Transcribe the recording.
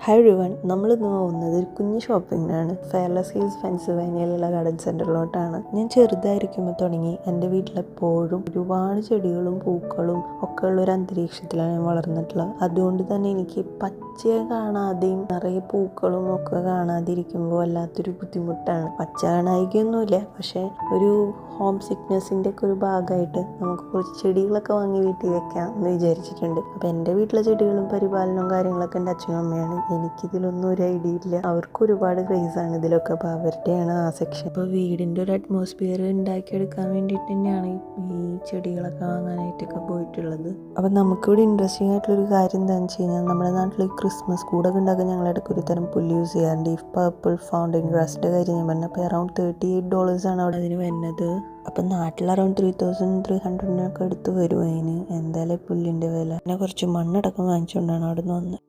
Hi everyone, നമ്മളിന്ന് പോകുന്നത് ഒരു കുഞ്ഞ് ഷോപ്പിങ്ങിനാണ്. ഫെയർലെസ് ഹിൽസ് പെൻസിൽവേനിയയിലുള്ള ഗാർഡൻ സെൻറ്ററിലോട്ടാണ്. ഞാൻ ചെറുതായിരിക്കുമ്പോൾ തുടങ്ങി എൻ്റെ വീട്ടിലെപ്പോഴും ഒരുപാട് ചെടികളും പൂക്കളും ഒക്കെ ഉള്ളൊരു അന്തരീക്ഷത്തിലാണ് ഞാൻ വളർന്നിട്ടുള്ളത്. അതുകൊണ്ട് തന്നെ എനിക്ക് പച്ചയെ കാണാതെയും നിറയെ പൂക്കളും ഒക്കെ കാണാതിരിക്കുമ്പോൾ വല്ലാത്തൊരു ബുദ്ധിമുട്ടാണ്. പച്ച കാണാതിരിക്കൊന്നുമില്ല, പക്ഷേ ഒരു ഹോം സിക്നെസ്സിൻ്റെ ഒക്കെ ഒരു ഭാഗമായിട്ട് നമുക്ക് കുറച്ച് ചെടികളൊക്കെ വാങ്ങി വീട്ടിൽ വെക്കാം എന്ന് വിചാരിച്ചിട്ടുണ്ട്. അപ്പോൾ എൻ്റെ വീട്ടിലെ ചെടികളും പരിപാലനവും കാര്യങ്ങളൊക്കെ എൻ്റെ അച്ഛനും അമ്മയാണ്. എനിക്കിതിലൊന്നും ഒരു ഐഡിയ ഇല്ല. അവർക്ക് ഒരുപാട് ക്രേസാണ് ഇതിലൊക്കെ. അപ്പോൾ അവരുടെയാണ് ആ സെക്ഷൻ. അപ്പോൾ വീടിൻ്റെ ഒരു അറ്റ്മോസ്ഫിയർ ഉണ്ടാക്കിയെടുക്കാൻ വേണ്ടിയിട്ട് തന്നെയാണ് ഈ ചെടികളൊക്കെ വാങ്ങാനായിട്ടൊക്കെ പോയിട്ടുള്ളത്. അപ്പോൾ നമുക്കിവിടെ ഇൻട്രസ്റ്റിംഗ് ആയിട്ടുള്ളൊരു കാര്യം എന്താണെന്ന് വെച്ച് കഴിഞ്ഞാൽ, നമ്മുടെ നാട്ടിൽ ക്രിസ്മസ് കൂടൊക്കെ ഉണ്ടാക്കാൻ ഞങ്ങളിടയ്ക്ക് ഒരു തരം പുല്ല് യൂസ് ചെയ്യാറുണ്ട്. ഈ പർപ്പിൾ ഫൗണ്ടൻ ഗ്രാസിൻ്റെ കാര്യം ഞാൻ പറഞ്ഞു. അപ്പോൾ അറൗണ്ട് $38 ആണ് അവിടെ അതിന് വരുന്നത്. അപ്പം നാട്ടിൽ അറൗണ്ട് 3300 അടുത്ത് വരും അതിന്. എന്തായാലും പുല്ലിൻ്റെ വില. പിന്നെ കുറച്ച് മണ്ണടക്കം വാങ്ങിച്ചുകൊണ്ടാണ് അവിടെ നിന്ന് വന്നത്.